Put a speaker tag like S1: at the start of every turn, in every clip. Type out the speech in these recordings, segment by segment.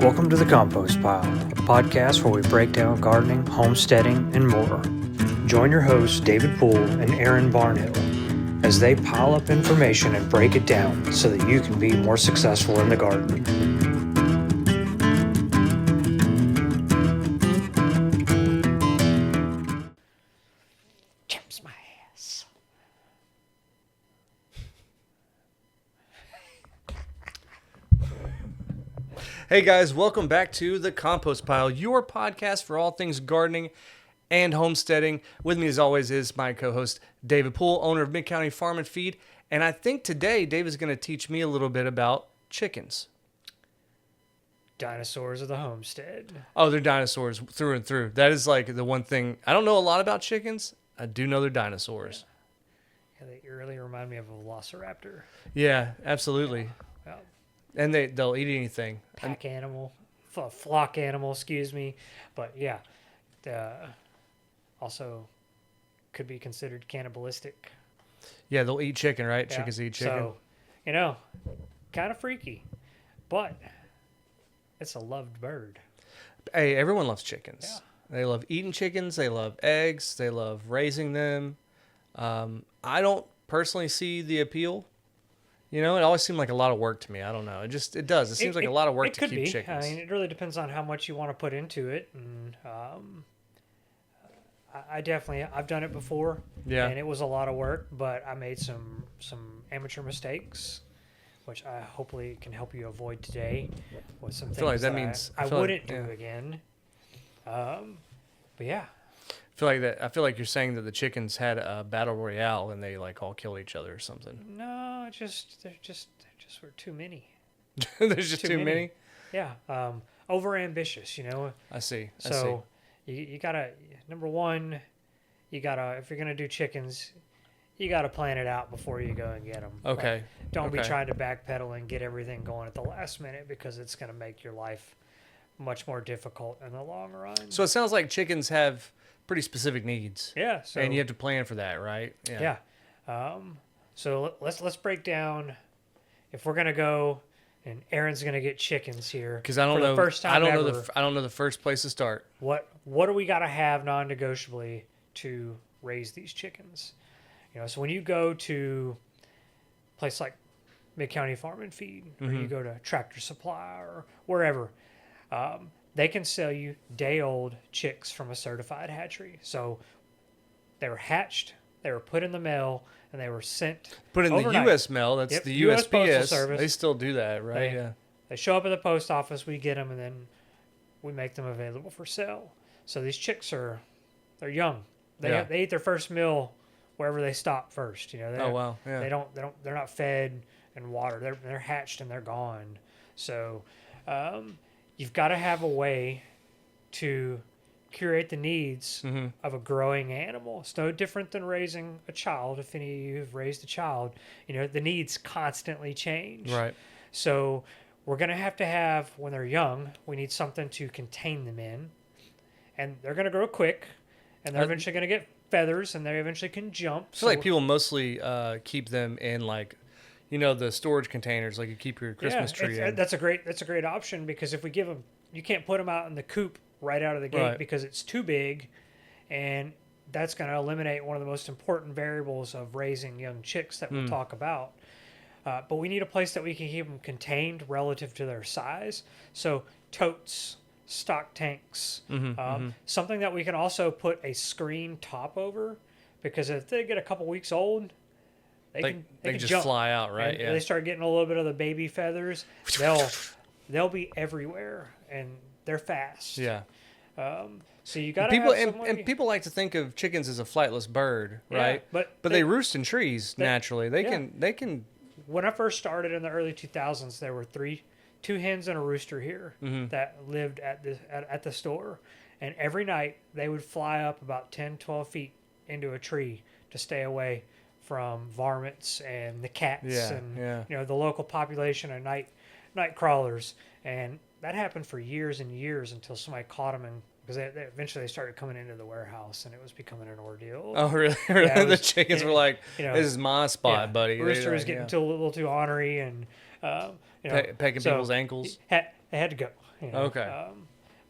S1: Welcome to the Compost Pile, a podcast where we break down gardening, homesteading, and more. Join your hosts, David Poole and Aaron Barnhill, as they pile up information and break it down so that you can be more successful in the garden. Chips my ass.
S2: Hey guys, welcome back to the Compost Pile, your podcast for all things gardening and homesteading. With me as always is my co-host David Poole, owner of Mid-County Farm and Feed. And I think today Dave is going to teach me a little bit about chickens.
S1: Dinosaurs of the Homestead.
S2: Oh, they're dinosaurs through and through. That is like the one thing. I don't know a lot about chickens. I do know they're dinosaurs.
S1: Yeah, they really remind me of a velociraptor.
S2: Yeah, absolutely.
S1: Yeah.
S2: And they'll eat anything.
S1: Pack animal, flock animal, excuse me. But yeah, also could be considered cannibalistic.
S2: Yeah, they'll eat chicken, right?
S1: Yeah.
S2: Chickens eat chicken.
S1: So, kind of freaky, but it's a loved bird.
S2: Hey, everyone loves chickens.
S1: Yeah.
S2: They love eating chickens. They love eggs. They love raising them. I don't personally see the appeal. You know, it always seemed like a lot of work to me. I don't know. It does. It seems like a lot of work to keep chickens.
S1: I mean, it really depends on how much you want to put into it. And I've done it before.
S2: Yeah.
S1: And it was a lot of work, but I made some amateur mistakes, which I hopefully can help you avoid today with some things I wouldn't do again. But yeah.
S2: I feel like you're saying that the chickens had a battle royale and they like all killed each other or something.
S1: No, there just were too many.
S2: There's just too many?
S1: Yeah. Over ambitious, you know.
S2: I see.
S1: So you gotta, number one, if you're gonna do chickens, you gotta plan it out before you go and get them.
S2: Okay.
S1: Like, don't be trying to backpedal and get everything going at the last minute, because it's gonna make your life much more difficult in the long run.
S2: So it sounds like chickens have pretty specific needs.
S1: Yeah. So,
S2: and you have to plan for that, right?
S1: Yeah. So let's break down if we're gonna go, and Aaron's gonna get chickens here.
S2: Because I don't know. I don't know the first place to start.
S1: What do we gotta have non-negotiably to raise these chickens? You know, so when you go to a place like Mid-County Farm and Feed, or you go to Tractor Supply or wherever, they can sell you day-old chicks from a certified hatchery. So they were hatched, they were put in the mail, and they were sent
S2: Put in
S1: overnight.
S2: the U.S. mail. That's the
S1: US Postal
S2: USPS.
S1: Service.
S2: They still do that, right?
S1: They show up at the post office, we get them, and then we make them available for sale. So these chicks they're young. They eat their first meal wherever they stop first. You know.
S2: Oh wow. Yeah.
S1: They're not fed and watered. They're hatched and they're gone. So you've got to have a way to curate the needs of a growing animal. It's no different than raising a child. If any of you have raised a child, you know, the needs constantly change.
S2: Right.
S1: So we're going to have, when they're young, we need something to contain them in. And they're going to grow quick, and they're eventually going to get feathers, and they eventually can jump.
S2: I feel like people mostly keep them in, like, you know, the storage containers, like you keep your Christmas tree in.
S1: That's a great option, because if we give them, you can't put them out in the coop right out of the gate because it's too big, and that's going to eliminate one of the most important variables of raising young chicks that we'll talk about. But we need a place that we can keep them contained relative to their size. So totes, stock tanks, something that we can also put a screen top over, because if they get a couple weeks old, they can
S2: just
S1: jump.
S2: Fly out, right?
S1: And they start getting a little bit of the baby feathers. They'll be everywhere, and they're fast.
S2: Yeah.
S1: So you got
S2: to and people like to think of chickens as a flightless bird, right?
S1: Yeah, but
S2: they roost in trees naturally. They can.
S1: When I first started in the early 2000s, there were two hens and a rooster here that lived at the store, and every night they would fly up about 10, 12 feet into a tree to stay away from varmints and the cats and you know, the local population of night crawlers. And that happened for years and years until somebody caught them, and because eventually they started coming into the warehouse, and it was becoming an ordeal.
S2: Oh, really?
S1: Yeah,
S2: the chickens were like, you know, "This is my spot, buddy."
S1: Rooster was getting a little too ornery, and
S2: pecking people's ankles.
S1: They had to go. You know?
S2: Okay.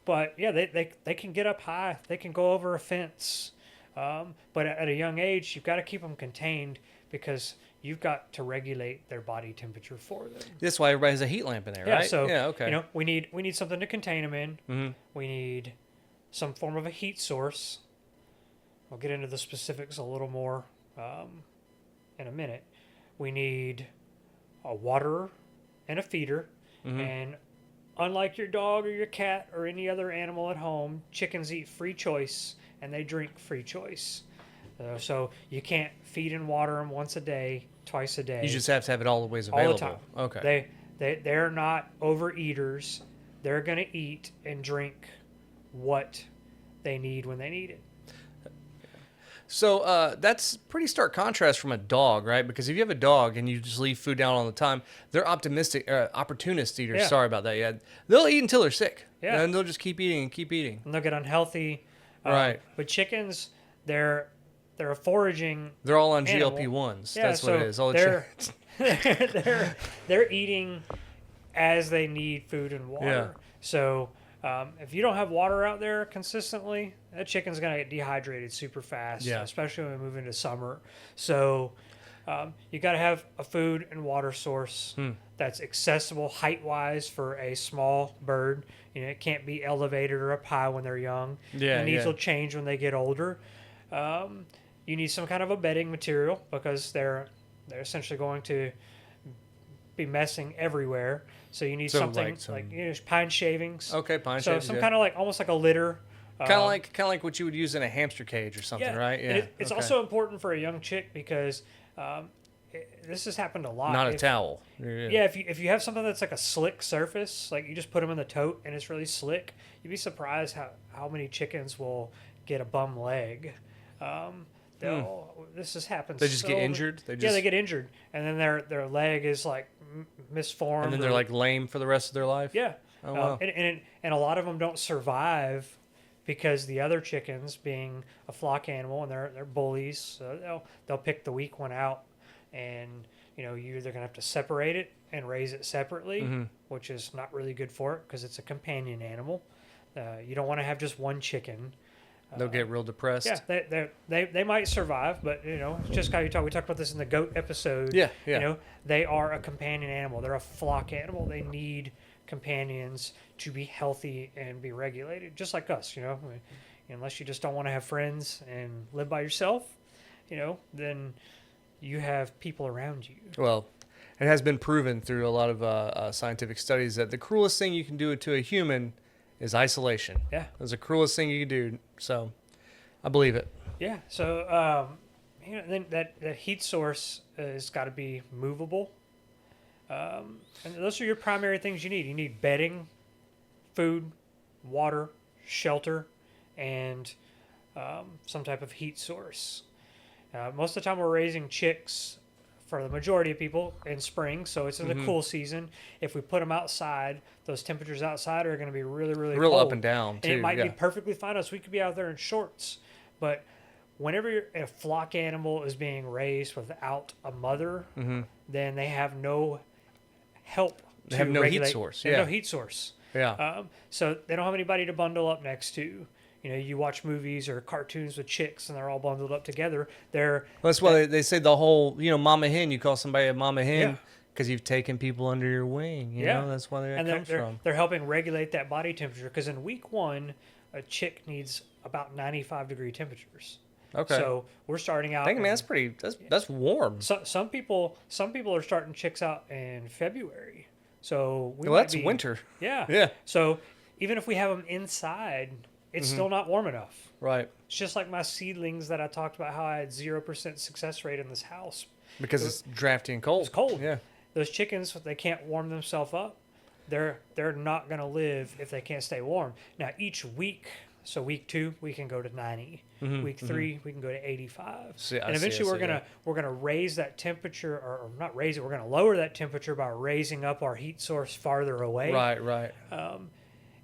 S1: But yeah, they can get up high. They can go over a fence. But at a young age, you've got to keep them contained because you've got to regulate their body temperature for them.
S2: That's why everybody has a heat lamp in there,
S1: Yeah,
S2: right?
S1: so
S2: okay.
S1: you know, we need something to contain them in.
S2: Mm-hmm.
S1: We need some form of a heat source. I'll get into the specifics a little more in a minute. We need a waterer and a feeder.
S2: Mm-hmm.
S1: And unlike your dog or your cat or any other animal at home, chickens eat free choice and they drink free choice. So you can't feed and water them once a day, twice a day.
S2: You just have to have it always available.
S1: All the time.
S2: Okay.
S1: They're not overeaters. They're going to eat and drink what they need when they need it.
S2: So that's pretty stark contrast from a dog, right? Because if you have a dog and you just leave food down all the time, they're opportunist eaters.
S1: Yeah.
S2: Sorry about that. Yeah, they'll eat until they're sick.
S1: Yeah.
S2: And they'll just keep eating and keep eating.
S1: And they'll get unhealthy.
S2: Right.
S1: With chickens, they're a foraging.
S2: They're all on
S1: animal.
S2: GLP-1s.
S1: Yeah,
S2: That's what it is. All the
S1: they're eating as they need food and water.
S2: Yeah.
S1: So if you don't have water out there consistently, that chicken's going to get dehydrated super fast,
S2: Yeah.
S1: especially when we move into summer. So you got to have a food and water source that's accessible height-wise for a small bird. You know, it can't be elevated or up high when they're young.
S2: Yeah,
S1: the needs
S2: yeah.
S1: will change when they get older. You need some kind of a bedding material because they're essentially going to be messing everywhere. So you need something like pine shavings.
S2: Okay, pine
S1: so
S2: shavings.
S1: some kind of like almost like a litter.
S2: Kind of like what you would use in a hamster cage or something,
S1: Yeah,
S2: right? Yeah.
S1: And it's also important for a young chick because this has happened a lot.
S2: Not a towel.
S1: Yeah, if you have something that's like a slick surface, like you just put them in the tote and it's really slick, you'd be surprised how many chickens will get a bum leg. This has happened.
S2: They just get injured.
S1: They get injured, and then their leg is like misformed,
S2: and then they're like lame for the rest of their life.
S1: Yeah.
S2: Oh wow.
S1: And a lot of them don't survive because the other chickens, being a flock animal, and they're bullies, so they'll pick the weak one out, and you're either gonna have to separate it and raise it separately, which is not really good for it because it's a companion animal. You don't want to have just one chicken.
S2: They'll get real depressed.
S1: Yeah, they might survive, but just how you talk. We talked about this in the goat episode.
S2: Yeah.
S1: They are a companion animal. They're a flock animal. They need companions to be healthy and be regulated, just like us. Unless you just don't want to have friends and live by yourself, then you have people around you.
S2: Well, it has been proven through a lot of scientific studies that the cruelest thing you can do to a human is isolation.
S1: Yeah.
S2: It's the cruelest thing you can do. So I believe it.
S1: Yeah. So, then that heat source has got to be movable. And those are your primary things you need. You need bedding, food, water, shelter, and some type of heat source. Most of the time we're raising chicks for the majority of people in spring, so it's in the cool season. If we put them outside, those temperatures outside are going to be really, really
S2: real
S1: cold.
S2: Up and down, too.
S1: And it might be perfectly fine us. We could be out there in shorts. But whenever a flock animal is being raised without a mother, then they have no help.
S2: They have no heat source.
S1: They have no heat source.
S2: Yeah.
S1: So they don't have anybody to bundle up next to. You watch movies or cartoons with chicks and they're all bundled up together.
S2: That's why they say the whole, mama hen, you call somebody a mama hen because you've taken people under your wing. You know, that's why that comes from.
S1: They're helping regulate that body temperature because in week 1, a chick needs about 95-degree temperatures.
S2: Okay.
S1: So we're starting out.
S2: I think, man, that's warm.
S1: Some people are starting chicks out in February. So
S2: that's winter.
S1: Yeah.
S2: Yeah.
S1: So even if we have them inside, it's still not warm enough.
S2: Right.
S1: It's just like my seedlings that I talked about how I had 0% success rate in this house.
S2: Because it's drafty and cold.
S1: It's cold.
S2: Yeah.
S1: Those chickens, they can't warm themselves up. They're not going to live if they can't stay warm. Now, each week, so week 2, we can go to 90. Week 3, we can go to 85. And eventually we're gonna raise that temperature, or not raise it, we're going to lower that temperature by raising up our heat source farther away.
S2: Right.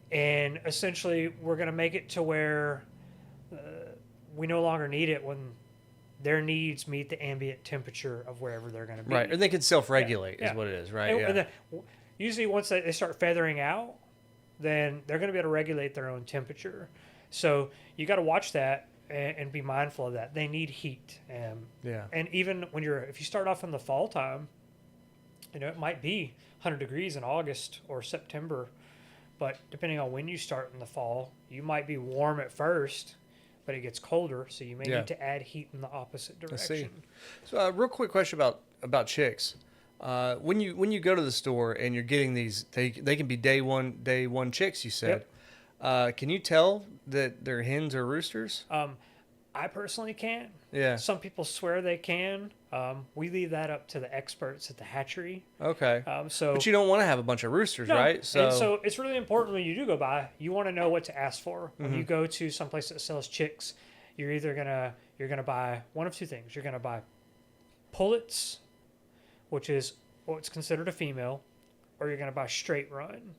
S1: And essentially, we're going to make it to where we no longer need it when their needs meet the ambient temperature of wherever they're going to be.
S2: Right, or they can self-regulate is what it is, right?
S1: And usually once they start feathering out, then they're going to be able to regulate their own temperature. So you got to watch that and be mindful of that. They need heat. And even if you start off in the fall time, it might be 100 degrees in August or September, but depending on when you start in the fall, you might be warm at first, but it gets colder, so you may need to add heat in the opposite direction.
S2: I see. So, real quick question about chicks. When you go to the store and you're getting these, they can be day one chicks. You said, can you tell that they're hens or roosters?
S1: I personally can't.
S2: Yeah.
S1: Some people swear they can. We leave that up to the experts at the hatchery.
S2: Okay.
S1: So,
S2: but you don't want to have a bunch of roosters, right?
S1: And so it's really important when you do go by, you want to know what to ask for. When you go to some place that sells chicks, you're either gonna buy one of two things. You're gonna buy pullets, which is what's considered a female, or you're gonna buy straight run.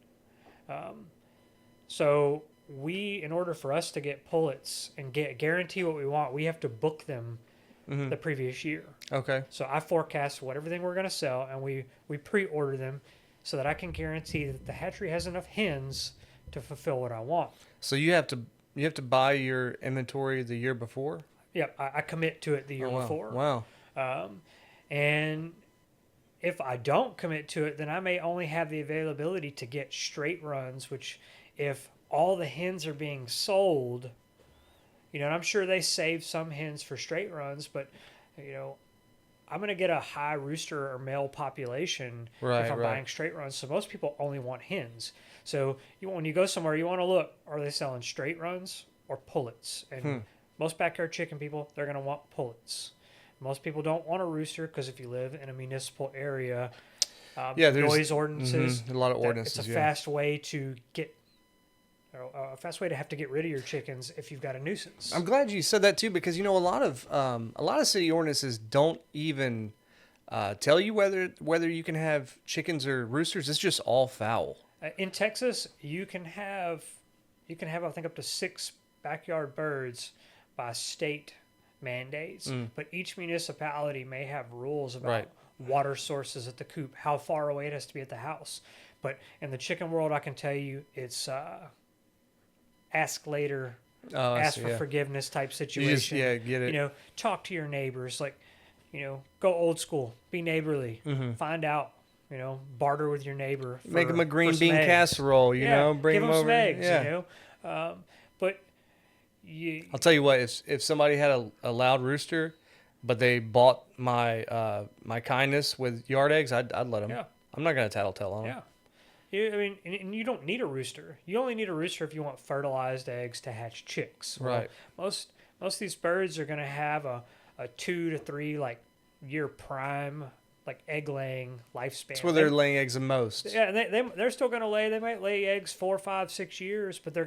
S1: So in order for us to get pullets and guarantee what we want, we have to book them the previous year.
S2: Okay.
S1: So I forecast everything we're going to sell, and we pre-order them so that I can guarantee that the hatchery has enough hens to fulfill what I want.
S2: So you have to buy your inventory the year before?
S1: Yeah, I commit to it the year before.
S2: Wow.
S1: And if I don't commit to it, then I may only have the availability to get straight runs, which if all the hens are being sold, and I'm sure they save some hens for straight runs, but, I'm going to get a high rooster or male population if I'm buying straight runs. So most people only want hens. So when you go somewhere, you want to look, are they selling straight runs or pullets? And most backyard chicken people, they're going to want pullets. Most people don't want a rooster because if you live in a municipal area, there's noise ordinances.
S2: A lot of ordinances.
S1: It's a fast way to have to get rid of your chickens if you've got a nuisance.
S2: I'm glad you said that too, because a lot of city ordinances don't even tell you whether you can have chickens or roosters. It's just all fowl.
S1: In Texas, you can have I think up to 6 backyard birds by state mandates, but each municipality may have rules about water sources at the coop, how far away it has to be at the house. But in the chicken world, I can tell you it's ask later, ask for forgiveness type situation.
S2: Get it.
S1: Talk to your neighbors, go old school, be neighborly, find out, barter with your neighbor.
S2: Make them a green bean casserole, bring
S1: give
S2: them
S1: some
S2: over.
S1: Eggs, but
S2: I'll tell you what, if somebody had a loud rooster, but they bought my my kindness with yard eggs, I'd let them. Yeah. I'm not gonna tattletale on them.
S1: Yeah. And you don't need a rooster. You only need a rooster if you want fertilized eggs to hatch chicks.
S2: Right.
S1: Most of these birds are going to have a 2 to 3 year prime egg laying lifespan.
S2: That's where they're laying eggs the most.
S1: Yeah, they're still going to lay. They might lay eggs 4, 5, 6 years, but the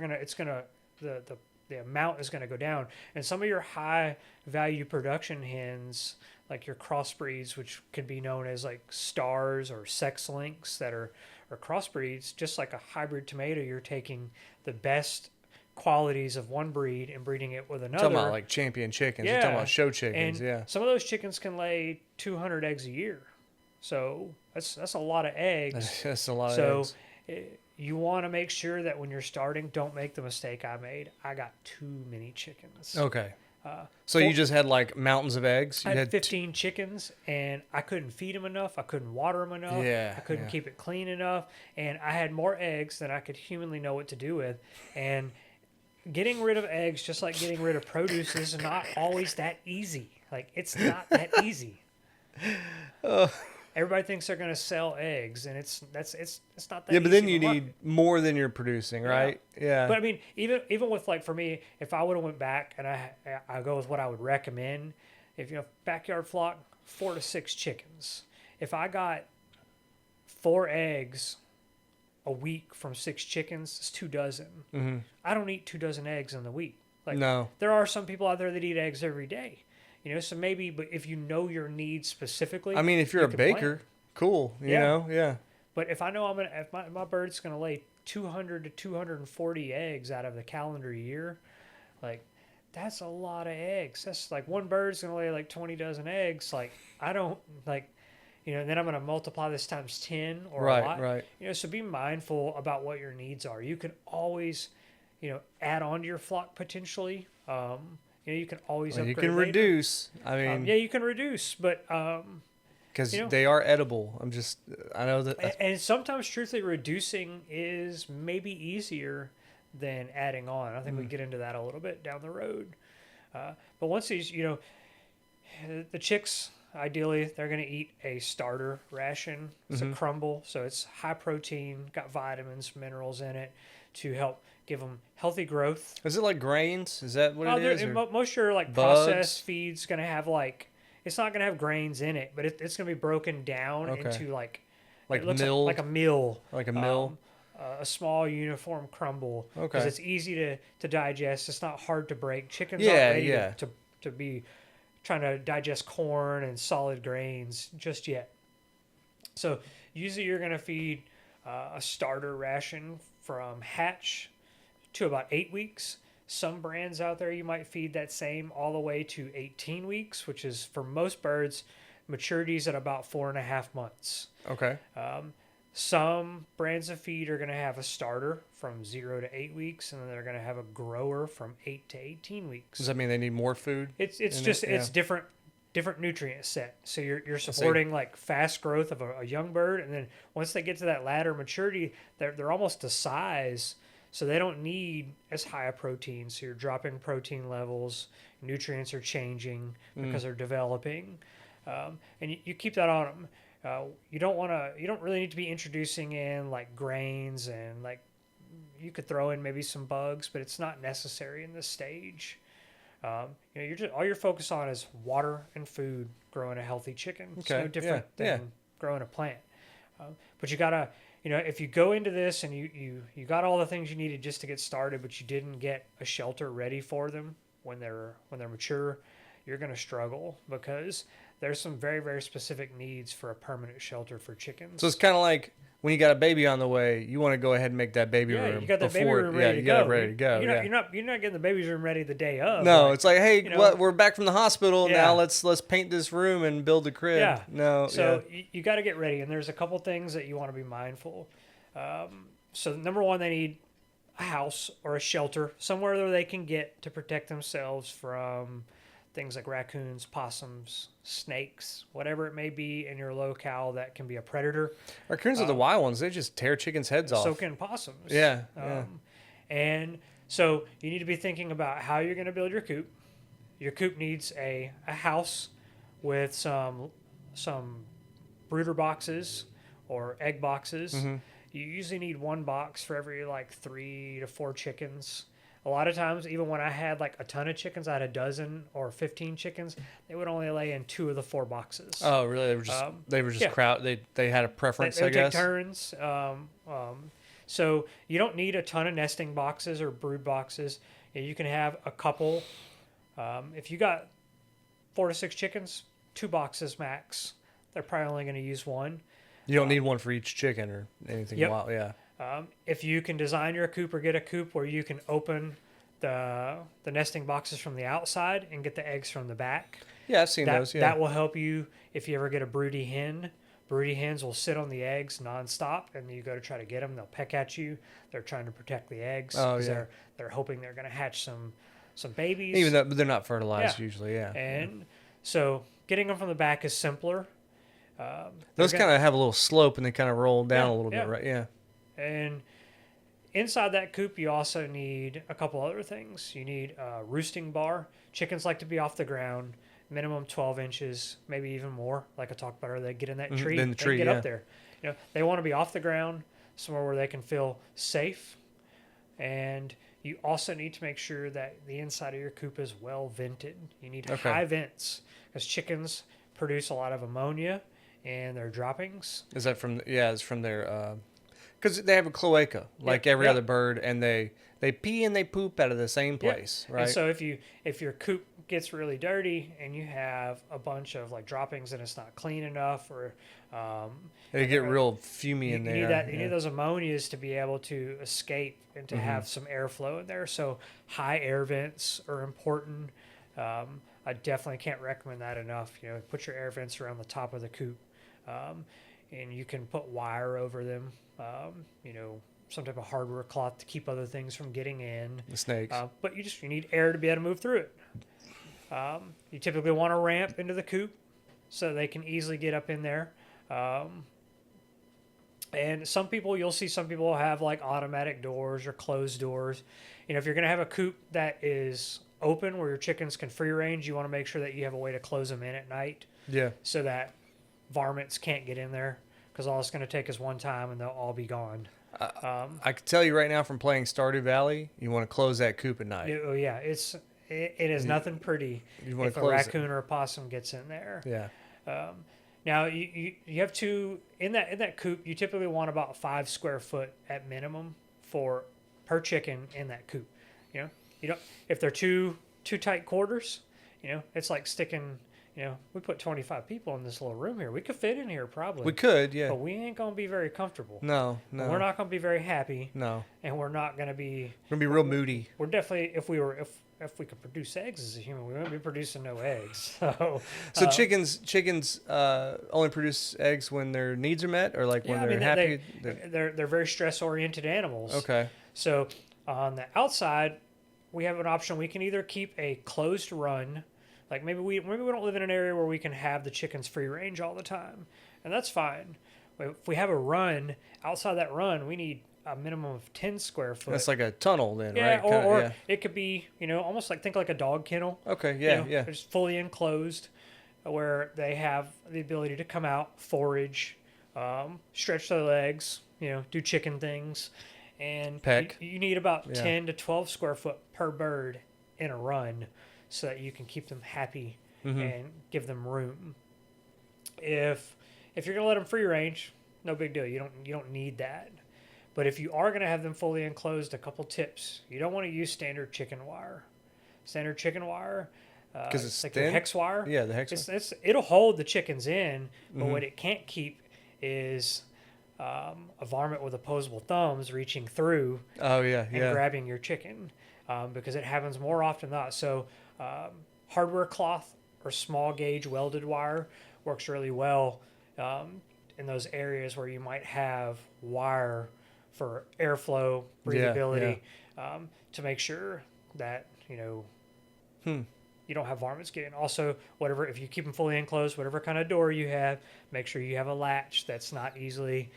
S1: amount is going to go down. And some of your high value production hens, like your crossbreeds, which could be known as stars or sex links that are crossbreeds, just like a hybrid tomato, you're taking the best qualities of one breed and breeding it with another.
S2: You're talking about champion chickens. You're talking about show chickens.
S1: And some of those chickens can lay 200 eggs a year. So that's a lot of eggs.
S2: That's a lot of eggs.
S1: So you want to make sure that when you're starting, don't make the mistake I made. I got too many chickens.
S2: Okay. So you just had mountains of eggs?
S1: I had 15 chickens, and I couldn't feed them enough. I couldn't water them enough. I couldn't keep it clean enough. And I had more eggs than I could humanly know what to do with. And getting rid of eggs, just like getting rid of produce, is not always that easy. It's not that easy. Everybody thinks they're going to sell eggs, and it's not that easy.
S2: Yeah, but then you need more than you're producing, right? Yeah.
S1: But I mean, even with for me, if I would have went back and I go with what I would recommend, if backyard flock, 4 to 6 chickens. If I got 4 eggs a week from 6 chickens, it's 2 dozen. Mm-hmm. I don't eat 2 dozen eggs in the week.
S2: No.
S1: There are some people out there that eat eggs every day. So maybe, but if you know your needs specifically.
S2: I mean, if you're a baker, cool, you know, yeah.
S1: But if I know if my bird's going to lay 200 to 240 eggs out of the calendar year, that's a lot of eggs. That's one bird's going to lay 20 dozen eggs. I don't and then I'm going to multiply this times 10 or
S2: Right,
S1: a lot.
S2: right.
S1: So be mindful about what your needs are. You can always, add on to your flock potentially. You can always
S2: Well,
S1: upgrade
S2: you can
S1: later.
S2: reduce. I mean,
S1: Yeah, you can reduce, but
S2: because they are edible. I know that.
S1: and sometimes truthfully reducing is maybe easier than adding on. I think we get into that a little bit down the road. But once these, the chicks, ideally, they're going to eat a starter ration. It's a crumble, so it's high protein, got vitamins, minerals in it to help give them healthy growth.
S2: Is it like grains? Is that what it is?
S1: Most of your like processed feeds going to have it's not going to have grains in it, but it's going to be broken down into like
S2: mill,
S1: like a meal, a small uniform crumble. Because it's easy to digest. It's not hard to break. Chickens aren't ready to be trying to digest corn and solid grains just yet. So usually you're going to feed a starter ration from hatch to about 8 weeks. Some brands out there you might feed that same all the way to 18 weeks, which is for most birds maturities at about 4.5 months.
S2: Okay.
S1: Some brands of feed are going to have a starter from 0 to 8 weeks, and then they're going to have a grower from 8 to 18 weeks.
S2: Does that mean they need more food?
S1: It's different nutrient set. So you're supporting like fast growth of a young bird, and then once they get to that latter maturity, they're almost to size, so they don't need as high a protein. So you're dropping protein levels, nutrients are changing because they're developing, and you keep that on them. You don't really need to be introducing in like grains, and like you could throw in maybe some bugs, but it's not necessary in this stage. All you're focused on is water and food growing a healthy chicken. It's no different than growing a plant. But you gotta, if you go into this and you got all the things you needed just to get started, but you didn't get a shelter ready for them when they're mature, you're gonna struggle because there's some very, very specific needs for a permanent shelter for chickens.
S2: So it's kind of like when you got a baby on the way, you want to go ahead and make that baby room.
S1: You got that baby room ready to go.
S2: You got it ready to go.
S1: You're not getting the baby's room ready the day of.
S2: No, it's like, hey, we're back from the hospital now. Let's paint this room and build a crib.
S1: Yeah.
S2: No.
S1: So you got to get ready, and there's a couple things that you want to be mindful. So number one, they need a house or a shelter somewhere where they can get to protect themselves from things like raccoons, possums, snakes, whatever it may be in your locale that can be a predator.
S2: Raccoons are the wild ones. They just tear chickens' heads off.
S1: So can possums.
S2: Yeah.
S1: And so you need to be thinking about how you're going to build your coop. Your coop needs a house with some brooder boxes or egg boxes.
S2: Mm-hmm.
S1: You usually need one box for every 3 to 4 chickens. A lot of times, even when I had a ton of chickens, I had a dozen or 15 chickens, they would only lay in 2 of the 4 boxes.
S2: Oh, really? They were just crowd. They had a preference,
S1: they
S2: I guess.
S1: Take turns. So you don't need a ton of nesting boxes or brood boxes. You can have a couple. If you got 4 to 6 chickens, 2 boxes max. They're probably only going to use one.
S2: You don't need one for each chicken or anything wild. Yeah.
S1: If you can design your coop or get a coop where you can open the nesting boxes from the outside and get the eggs from the back.
S2: Yeah, I've seen those. Yeah.
S1: That will help you if you ever get a broody hen. Broody hens will sit on the eggs nonstop, and you go to try to get them. They'll peck at you. They're trying to protect the eggs.
S2: Oh, yeah.
S1: They're hoping they're going to hatch some babies.
S2: Even though they're not fertilized usually, yeah.
S1: And so getting them from the back is simpler.
S2: Those kind of have a little slope, and they kind of roll down a little bit, right? Yeah.
S1: And inside that coop, you also need a couple other things. You need a roosting bar. Chickens like to be off the ground, minimum 12 inches, maybe even more. Like I talked about earlier, they get in that tree,
S2: in the tree,
S1: get up there. They want to be off the ground, somewhere where they can feel safe. And you also need to make sure that the inside of your coop is well vented. You need high vents because chickens produce a lot of ammonia in their droppings.
S2: Is that from? Yeah, it's from their. Because they have a cloaca, like every other bird, and they pee and they poop out of the same place, right?
S1: And so if your coop gets really dirty and you have a bunch of droppings and it's not clean enough, or
S2: they get real fumy in there.
S1: You need those ammonias to be able to escape and to have some airflow in there. So high air vents are important. I definitely can't recommend that enough. Put your air vents around the top of the coop. And you can put wire over them, some type of hardware cloth to keep other things from getting in.
S2: The snakes.
S1: But you need air to be able to move through it. You typically want a ramp into the coop so they can easily get up in there. And you'll see some people have like automatic doors or closed doors. If you're going to have a coop that is open where your chickens can free range, you want to make sure that you have a way to close them in at night.
S2: Yeah.
S1: So that varmints can't get in there, because all it's going to take is one time and they'll all be gone.
S2: I can tell you right now from playing Stardew Valley, you want to close that coop at night.
S1: It is nothing pretty if a raccoon or a possum gets in there.
S2: Yeah.
S1: Now you have to in that coop. You typically want about 5 square foot at minimum per chicken in that coop. You don't if they're too tight quarters. It's like sticking. We put 25 people in this little room here. We could fit in here probably.
S2: We could, yeah.
S1: But we ain't gonna be very comfortable.
S2: No.
S1: We're not gonna be very happy.
S2: No.
S1: And we're not gonna be.
S2: We're gonna be real moody.
S1: We're definitely if we could produce eggs as a human, we wouldn't be producing no eggs. So
S2: chickens only produce eggs when their needs are met, or like when they're happy.
S1: They're very stress oriented animals.
S2: Okay.
S1: So on the outside, we have an option. We can either keep a closed run, like maybe we don't live in an area where we can have the chickens free range all the time, and that's fine. But if we have a run, outside that run, we need a minimum of 10 square foot.
S2: That's like a tunnel then,
S1: yeah,
S2: right?
S1: Or it could be, almost think like a dog kennel.
S2: Okay, yeah, yeah.
S1: It's fully enclosed, where they have the ability to come out, forage, stretch their legs, do chicken things. And
S2: peck.
S1: You need about 10 to 12 square foot per bird in a run, so that you can keep them happy and give them room. If you're gonna let them free range, no big deal. You don't need that. But if you are gonna have them fully enclosed, a couple tips: you don't want to use standard chicken wire. Standard chicken wire,
S2: because it's
S1: like
S2: thin?
S1: the hex wire.
S2: Yeah, the hex wire.
S1: It'll hold the chickens in, but what it can't keep is a varmint with opposable thumbs reaching through.
S2: Oh yeah,
S1: and grabbing your chicken, because it happens more often than not. So hardware cloth or small gauge welded wire works really well in those areas where you might have wire for airflow, breathability, to make sure that you don't have varmints getting. Also, if you keep them fully enclosed, whatever kind of door you have, make sure you have a latch that's not easily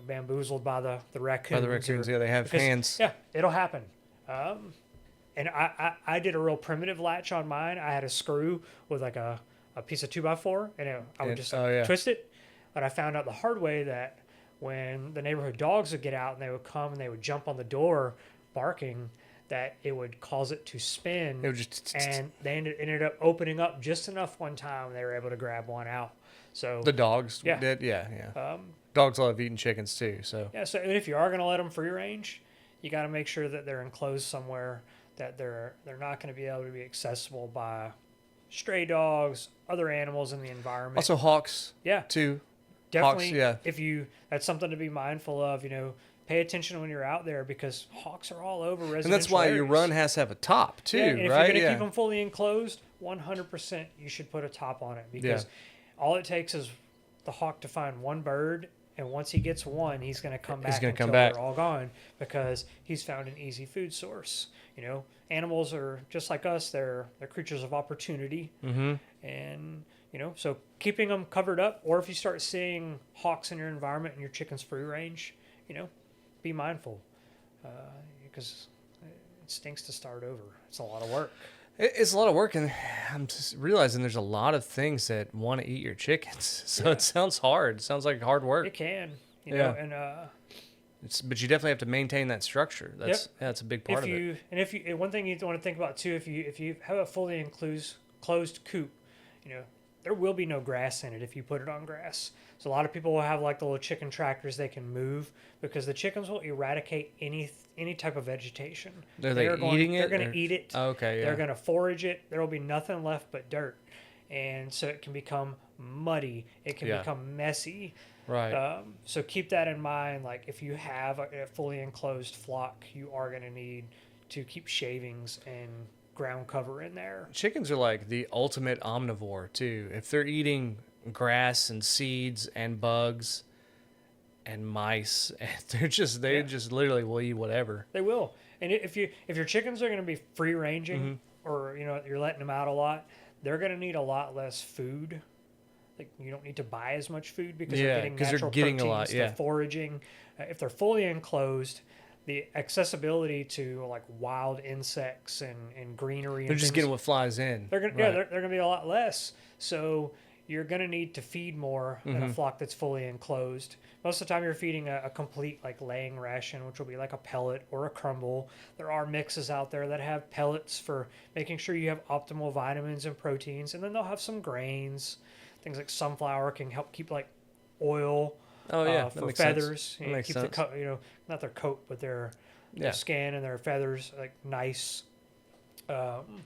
S1: bamboozled by the raccoons.
S2: By the raccoons, they have hands.
S1: Yeah, it'll happen. And I did a real primitive latch on mine. I had a screw with like a piece of 2x4, and I would just twist it. But I found out the hard way that when the neighborhood dogs would get out and they would come and they would jump on the door barking, that it would cause it to spin.
S2: It would just
S1: and they ended up opening up just enough one time, and they were able to grab one out. So
S2: the dogs did, yeah. Dogs love eating chickens too, so.
S1: Yeah, so if you are going to let them free range, you got to make sure that they're enclosed somewhere, that they're not going to be able to be accessible by stray dogs, other animals in the environment.
S2: Also hawks.
S1: Yeah.
S2: Too.
S1: Definitely.
S2: Hawks, yeah.
S1: That's something to be mindful of. Pay attention when you're out there, because hawks are all over residential
S2: And that's why
S1: areas.
S2: your run has to have a top too,
S1: and if
S2: right?
S1: you're going to keep them fully enclosed, 100% you should put a top on it, because all it takes is the hawk to find one bird, and once he gets one, he's going to come back until they're all gone, because he's found an easy food source. Animals are just like us; they're creatures of opportunity, and so keeping them covered up, or if you start seeing hawks in your environment and your chicken's free range, be mindful, because it stinks to start over. It's a lot of work.
S2: It's a lot of work, and I'm just realizing there's a lot of things that want to eat your chickens. So it sounds hard. It sounds like hard work.
S1: It can, know, and
S2: but you definitely have to maintain that structure. That's a big part of it.
S1: And one thing you want to think about too, if you have a fully closed coop, there will be no grass in it if you put it on grass. So a lot of people will have like the little chicken tractors they can move, because the chickens will eradicate any type of vegetation.
S2: They're eating it?
S1: They're going to eat it.
S2: Oh, okay, yeah.
S1: They're going to forage it. There will be nothing left but dirt. And so it can become muddy. It can become messy.
S2: Right.
S1: So keep that in mind. Like if you have a fully enclosed flock, you are going to need to keep shavings and ground cover in there.
S2: Chickens are like the ultimate omnivore too. If they're eating grass and seeds and bugs and mice, and they just literally will eat whatever.
S1: They will. And if your chickens are going to be free ranging, or you're letting them out a lot, they're going to need a lot less food. Like, you don't need to buy as much food because they're getting natural proteins. A lot. They're foraging. If they're fully enclosed, the accessibility to like wild insects and greenery.
S2: They're just getting what flies in.
S1: They're gonna they're gonna be a lot less. So you're gonna need to feed more than a flock that's fully enclosed. Most of the time, you're feeding a complete like laying ration, which will be like a pellet or a crumble. There are mixes out there that have pellets for making sure you have optimal vitamins and proteins, and then they'll have some grains. Things like sunflower can help keep like oil for feathers.
S2: That makes sense.
S1: Not their coat, but their skin and their feathers like nice. And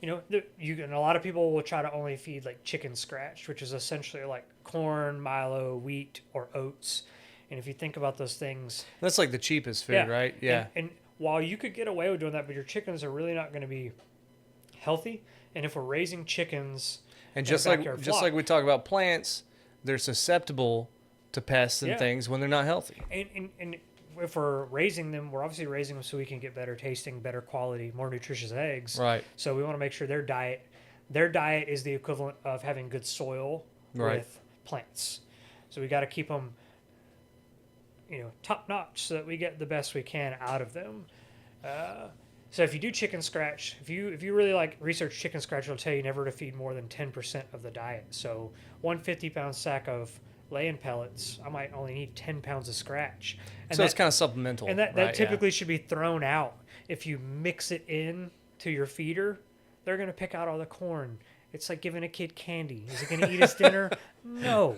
S1: a lot of people will try to only feed like chicken scratch, which is essentially like corn, milo, wheat, or oats. And if you think about those things,
S2: that's like the cheapest food, right? Yeah.
S1: And while you could get away with doing that, but your chickens are really not going to be healthy. And if we're raising chickens,
S2: and just like we talk about plants, they're susceptible to pests and things when they're not healthy.
S1: And if we're raising them, we're obviously raising them so we can get better tasting, better quality, more nutritious eggs.
S2: Right.
S1: So we want to make sure their diet is the equivalent of having good soil with plants. So we got to keep them, top notch so that we get the best we can out of them. So if you do chicken scratch, if you really like research chicken scratch, it'll tell you never to feed more than 10% of the diet. So 150-pound sack of laying pellets, I might only need 10 pounds of scratch. And
S2: so it's kind of supplemental.
S1: And that typically should be thrown out. If you mix it in to your feeder, they're going to pick out all the corn. It's like giving a kid candy. Is it going to eat his dinner? No.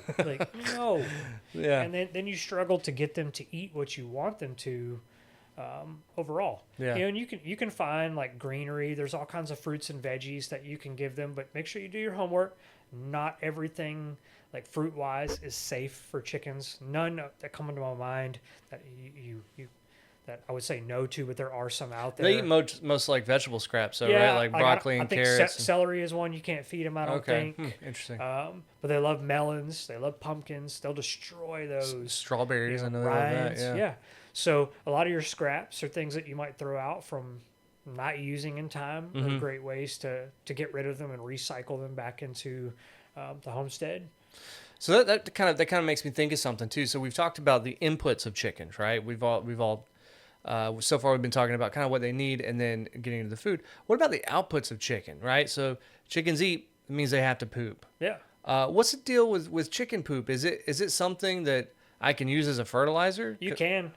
S1: No.
S2: Yeah.
S1: And then you struggle to get them to eat what you want them to. Overall, and you can find like greenery. There's all kinds of fruits and veggies that you can give them, but make sure you do your homework. Not everything, like fruit wise, is safe for chickens. None that come into my mind that you that I would say no to, but there are some out there.
S2: They eat most like vegetable scraps, though, right? Like broccoli and carrots. I think
S1: celery is one you can't feed them. I don't think.
S2: Interesting.
S1: But they love melons. They love pumpkins. They'll destroy those.
S2: Strawberries. I know they love that.
S1: Yeah. So a lot of your scraps are things that you might throw out from not using in time. Are great ways to get rid of them and recycle them back into the homestead.
S2: So that kind of makes me think of something too. So we've talked about the inputs of chickens, right? We've all so far we've been talking about kind of what they need and then getting into the food. What about the outputs of chicken, right? So chickens eat, it means they have to poop.
S1: Yeah.
S2: What's the deal with chicken poop? Is it something that I can use as a fertilizer?
S1: You can.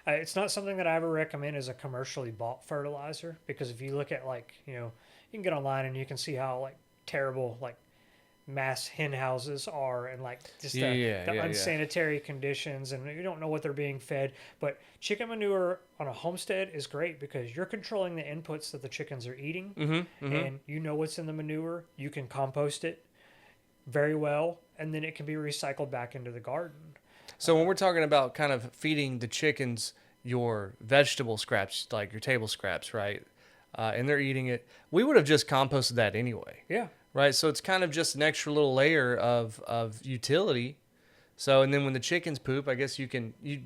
S1: It's not something that I ever recommend as a commercially bought fertilizer, because if you look at you can get online and you can see how terrible mass hen houses are and the unsanitary conditions, and you don't know what they're being fed. But chicken manure on a homestead is great because you're controlling the inputs that the chickens are eating, and you know what's in the manure. You can compost it very well, and then it can be recycled back into the garden.
S2: So when we're talking about kind of feeding the chickens your vegetable scraps, like your table scraps, right, and they're eating it, we would have just composted that anyway.
S1: Yeah.
S2: Right? So it's kind of just an extra little layer of utility. So, and then when the chickens poop, I guess you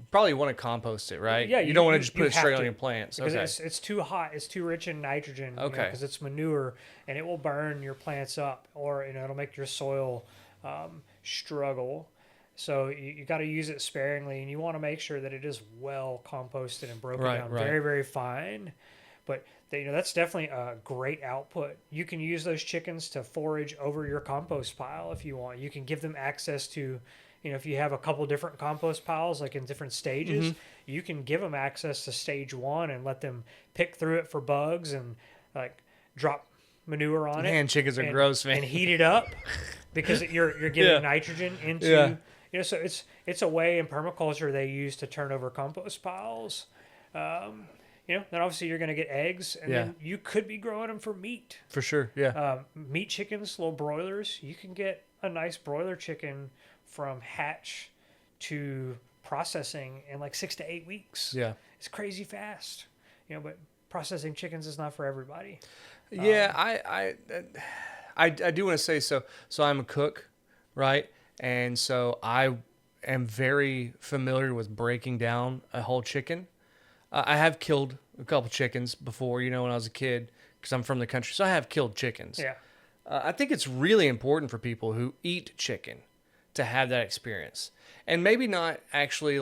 S2: probably want to compost it, right?
S1: Yeah.
S2: You don't want to just put it straight on your plants.
S1: Because it's too hot. It's too rich in nitrogen.
S2: Okay.
S1: Because it's manure, and it will burn your plants up, or it'll make your soil struggle. So you got to use it sparingly, and you want to make sure that it is well composted and broken down very, very fine. But that's definitely a great output. You can use those chickens to forage over your compost pile if you want. You can give them access to, if you have a couple different compost piles, like in different stages, you can give them access to stage 1 and let them pick through it for bugs and drop manure on it.
S2: Man, chickens are gross, man.
S1: And heat it up because you're giving nitrogen into. Yeah. So it's a way in permaculture they use to turn over compost piles. Then obviously you're going to get eggs, and then you could be growing them for meat.
S2: For sure, yeah.
S1: Meat chickens, little broilers, you can get a nice broiler chicken from hatch to processing in 6 to 8 weeks.
S2: Yeah.
S1: It's crazy fast. But processing chickens is not for everybody.
S2: Yeah, I do want to say so I'm a cook. right? And so I am very familiar with breaking down a whole chicken. I have killed a couple chickens before, when I was a kid, because I'm from the country. So I have killed chickens.
S1: Yeah.
S2: I think it's really important for people who eat chicken to have that experience. And maybe not actually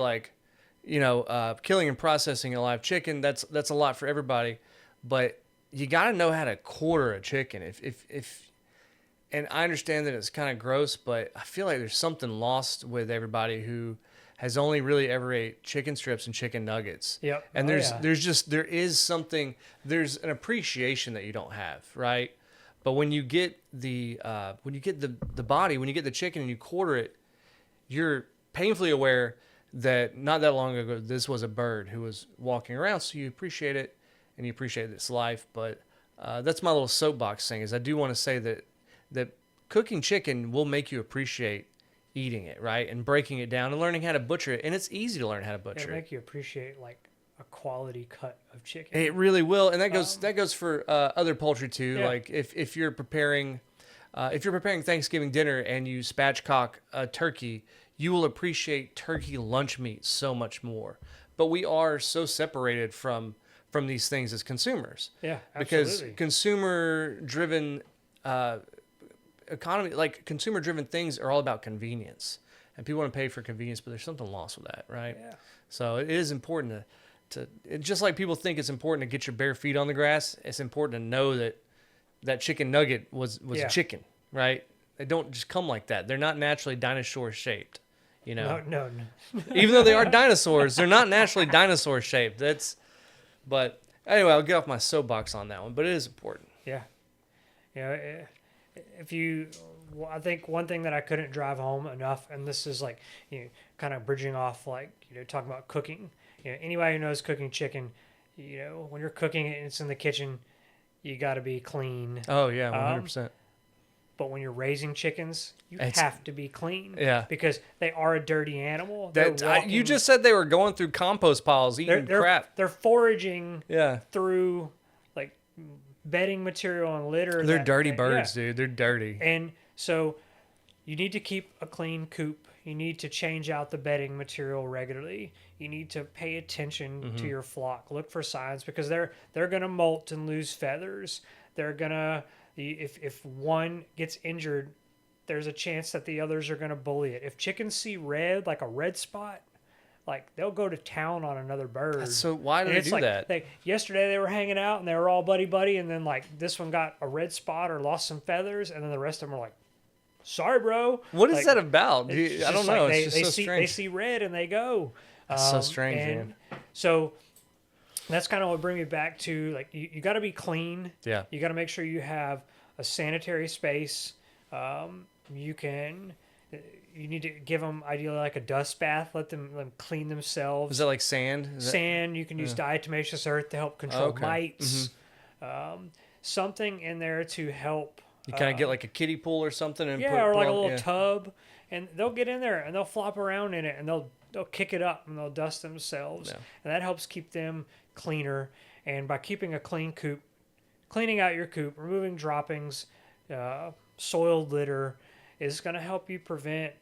S2: killing and processing a live chicken. That's a lot for everybody. But you got to know how to quarter a chicken. And I understand that it's kind of gross, but I feel like there's something lost with everybody who has only really ever ate chicken strips and chicken nuggets.
S1: Yep.
S2: And there's an appreciation that you don't have, right? But when you get the body, when you get the chicken and you quarter it, you're painfully aware that not that long ago this was a bird who was walking around, so you appreciate it and you appreciate its life. But that's my little soapbox thing. Is I do want to say that cooking chicken will make you appreciate eating it, right? And breaking it down and learning how to butcher it. And it's easy to learn how to butcher it.
S1: It'll make you appreciate like a quality cut of chicken.
S2: It really will. And that goes for other poultry too.
S1: Yeah.
S2: Like if you're preparing Thanksgiving dinner and you spatchcock a turkey, you will appreciate turkey lunch meat so much more. But we are so separated from these things as consumers.
S1: Yeah, absolutely.
S2: Because consumer-driven economy, like consumer-driven things, are all about convenience, and people want to pay for convenience. But there's something lost with that, right?
S1: Yeah.
S2: So it is important to just like people think it's important to get your bare feet on the grass. It's important to know that chicken nugget was
S1: Yeah.
S2: a chicken, right? They don't just come like that. They're not naturally dinosaur shaped,
S1: No.
S2: Even though they are dinosaurs, they're not naturally dinosaur shaped. But anyway, I'll get off my soapbox on that one. But it is important.
S1: Yeah. I think one thing that I couldn't drive home enough, and this is like, kind of bridging off, like, talking about cooking. Anybody who knows cooking chicken, when you're cooking it and it's in the kitchen, you got to be clean.
S2: Oh yeah, 100%.
S1: But when you're raising chickens,
S2: It's-
S1: have to be clean.
S2: Yeah.
S1: Because they are a dirty animal.
S2: You just said they were going through compost piles eating crap.
S1: They're foraging
S2: Yeah.
S1: through like bedding material and litter.
S2: They're dirty birds, dude. They're dirty.
S1: And so you need to keep a clean coop. You need to change out the bedding material regularly. You need to pay attention to your flock. Look for signs, because they're going to molt and lose feathers. They're going to, if one gets injured, there's a chance that the others are going to bully it. If chickens see red, like a red spot, like they'll go to town on another bird.
S2: So why do they do that?
S1: Yesterday they were hanging out and they were all buddy, and then like this one got a red spot or lost some feathers, and then the rest of them are like, "Sorry, bro."
S2: What is that about? I don't know.
S1: Like
S2: It's just so strange.
S1: They see red and they go.
S2: That's so strange, man.
S1: So that's kind of what brings me back to, like, you got to be clean.
S2: Yeah.
S1: You got to make sure you have a sanitary space. You need to give them ideally like a dust bath. Let them clean themselves.
S2: Is that like sand?
S1: Sand. You can use diatomaceous earth to help control mites. Something in there to help.
S2: You kind of get like a kiddie pool or something, and
S1: or like a little tub, and they'll get in there and they'll flop around in it, and they'll kick it up and they'll dust themselves, and that helps keep them cleaner. And by keeping a clean coop, cleaning out your coop, removing droppings, soiled litter, is going to help you prevent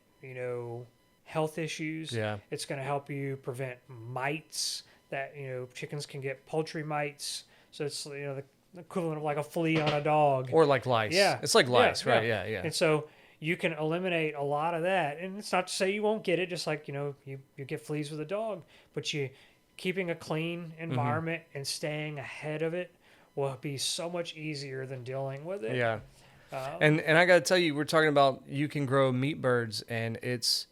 S1: health issues.
S2: Yeah.
S1: It's going to help you prevent mites that chickens can get, poultry mites. So it's the equivalent of like a flea on a dog,
S2: or like lice.
S1: Yeah,
S2: it's like lice, right? Yeah.
S1: And so you can eliminate a lot of that. And it's not to say you won't get it, just like you get fleas with a dog, but keeping a clean environment and staying ahead of it will be so much easier than dealing with it.
S2: Yeah. And I got to tell you, we're talking about you can grow meat birds, and it's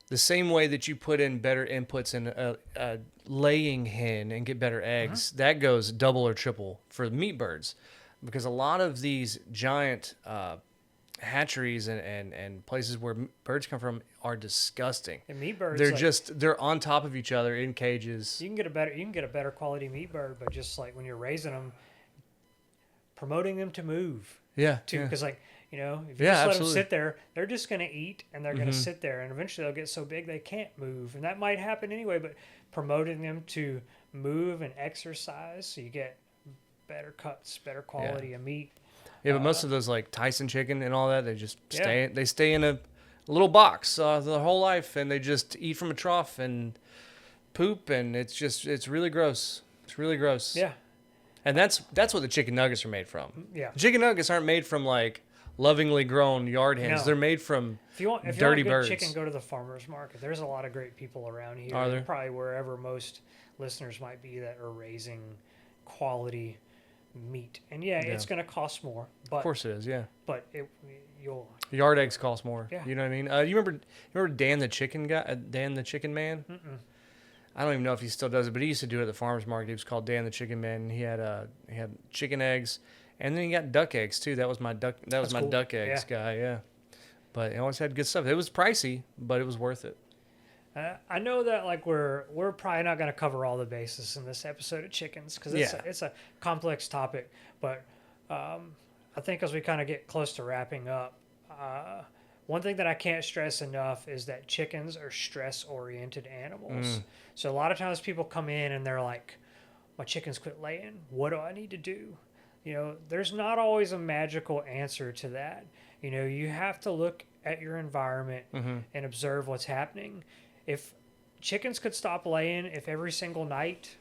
S2: the same way that you put in better inputs in a laying hen and get better eggs. That goes double or triple for meat birds, because a lot of these giant hatcheries and places where birds come from are disgusting.
S1: And meat birds,
S2: they're on top of each other in cages.
S1: You can get a better quality meat bird, but just like when you're raising them, promoting them to move.
S2: Yeah.
S1: Because if you just let
S2: absolutely.
S1: them sit there, they're just going to eat, and they're going to sit there, and eventually they'll get so big they can't move, and that might happen anyway. But promoting them to move and exercise, so you get better cuts, better quality of meat.
S2: Yeah, but most of those like Tyson chicken and all that, they just stay in a little box their whole life, and they just eat from a trough and poop, and it's really gross. It's really gross.
S1: Yeah.
S2: And that's what the chicken nuggets are made from.
S1: Yeah.
S2: The chicken nuggets aren't made from like lovingly grown yard hens.
S1: No.
S2: They're made from
S1: if you want
S2: dirty
S1: good
S2: birds.
S1: chicken, go to the farmer's market. There's a lot of great people around here.
S2: Are there?
S1: Probably wherever most listeners might be that are raising quality meat. And it's going to cost more. But,
S2: of course it is, yeah.
S1: But you'll...
S2: Yard eggs cost more.
S1: Yeah.
S2: You know what I mean? You remember Dan the chicken guy, Dan the chicken man?
S1: Mm-mm.
S2: I don't even know if he still does it, but he used to do it at the farmer's market. He was called Dan the Chicken Man. And he had chicken eggs, and then he got duck eggs too. That was my duck. That was my
S1: cool.
S2: duck eggs guy. Yeah, but he always had good stuff. It was pricey, but it was worth it.
S1: I know that like we're probably not going to cover all the bases in this episode of chickens because it's a complex topic. But I think as we kind of get close to wrapping up, one thing that I can't stress enough is that chickens are stress-oriented animals. So a lot of times people come in and they're like, my chickens quit laying. What do I need to do? There's not always a magical answer to that. You have to look at your environment and observe what's happening. If chickens could stop laying, if every single night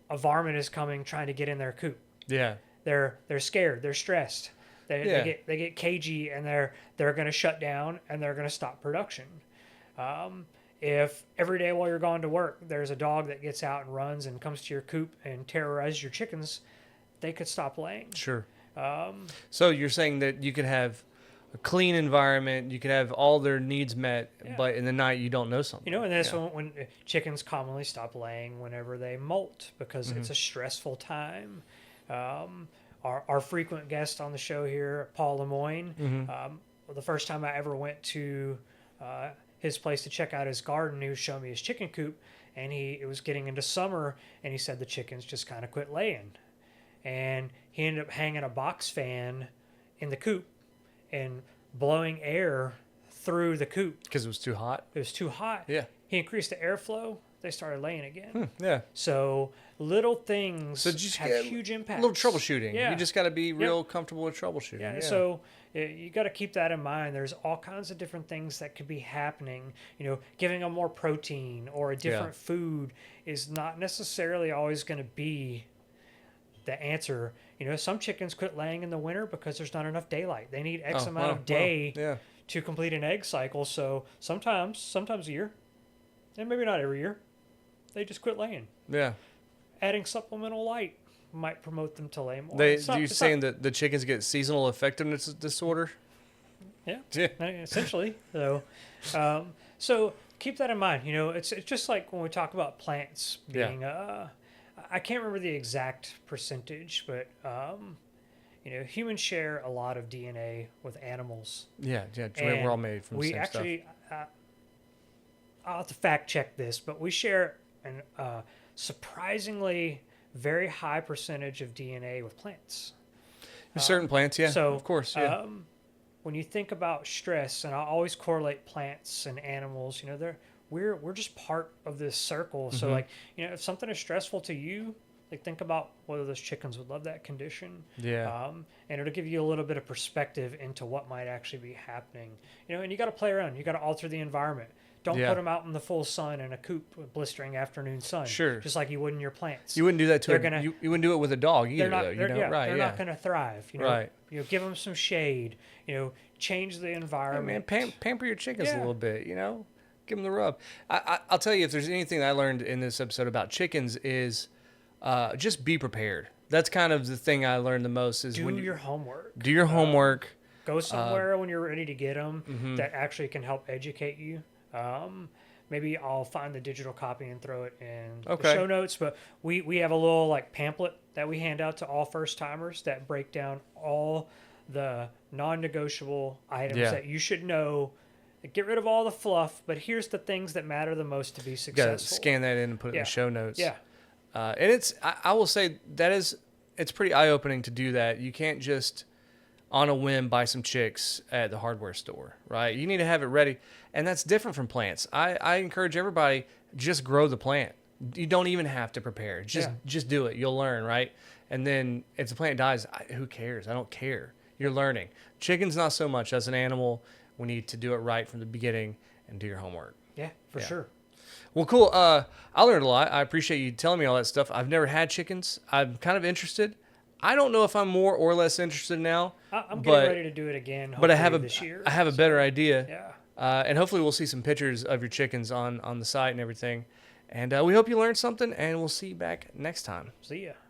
S1: a varmint is coming trying to get in their coop.
S2: Yeah.
S1: They're scared. They're stressed. They get cagey, and they're going to shut down, and they're going to stop production. If every day while you're going to work, there's a dog that gets out and runs and comes to your coop and terrorizes your chickens, they could stop laying.
S2: Sure. So you're saying that you could have a clean environment, you could have all their needs met, but in the night you don't know something.
S1: And that's when chickens commonly stop laying whenever they molt because it's a stressful time. Our frequent guest on the show here, Paul Lemoyne, the first time I ever went to his place to check out his garden, he was showing me his chicken coop, and it was getting into summer, and he said the chickens just kind of quit laying. And he ended up hanging a box fan in the coop and blowing air through the coop.
S2: Because it was too hot?
S1: It was too hot.
S2: Yeah.
S1: He increased the airflow. They started laying again.
S2: Yeah.
S1: So little things have huge impacts.
S2: A little troubleshooting.
S1: Yeah.
S2: You just got to be real comfortable with troubleshooting.
S1: Yeah. So you got to keep that in mind. There's all kinds of different things that could be happening. Giving them more protein or a different food is not necessarily always going to be the answer. Some chickens quit laying in the winter because there's not enough daylight. They need X amount of day to complete an egg cycle. So sometimes a year, and maybe not every year, they just quit laying. Yeah. Adding supplemental light might promote them to lay more.
S2: Do you saying that the chickens get seasonal effectiveness disorder?
S1: Yeah. Essentially. So keep that in mind. It's just like when we talk about plants being I can't remember the exact percentage, but humans share a lot of DNA with animals.
S2: Yeah. We're all made from the same stuff.
S1: We actually, I'll have to fact check this, but we share a surprisingly very high percentage of DNA with plants.
S2: Certain plants, yeah.
S1: So,
S2: of course,
S1: when you think about stress, and I always correlate plants and animals, we're just part of this circle. So if something is stressful to you, like think about whether those chickens would love that condition. Yeah. And it'll give you a little bit of perspective into what might actually be happening. And you got to play around. You got to alter the environment. Don't put them out in the full sun in a coop with blistering afternoon sun. Sure. Just like you would in your plants.
S2: You wouldn't do that you wouldn't do it with a dog either.
S1: They're not going to thrive. Right. Give them some shade. Change the environment.
S2: Hey man, pamper your chickens a little bit. Give them the rub. I'll tell you, if there's anything that I learned in this episode about chickens is just be prepared. That's kind of the thing I learned the most is
S1: do your homework.
S2: Do your homework.
S1: Go somewhere when you're ready to get them that actually can help educate you. Maybe I'll find the digital copy and throw it in the show notes. But we have a little pamphlet that we hand out to all first timers that break down all the non-negotiable items that you should know. Get rid of all the fluff, but here's the things that matter the most to be successful.
S2: You gotta scan that in and put it in the show notes. Yeah. And I will say it's pretty eye-opening to do that. You can't just on a whim buy some chicks at the hardware store, right? You need to have it ready. And that's different from plants. I encourage everybody, just grow the plant. You don't even have to prepare. Just do it. You'll learn, right? And then if the plant dies, who cares? I don't care. You're learning. Chickens, not so much. As an animal, we need to do it right from the beginning and do your homework.
S1: Yeah, for sure.
S2: Well, cool. I learned a lot. I appreciate you telling me all that stuff. I've never had chickens. I'm kind of interested. I don't know if I'm more or less interested now.
S1: I'm getting ready to do it again.
S2: But I have
S1: this year.
S2: I have a better idea.
S1: Yeah.
S2: And hopefully we'll see some pictures of your chickens on the site and everything. And we hope you learned something, and we'll see you back next time.
S1: See ya.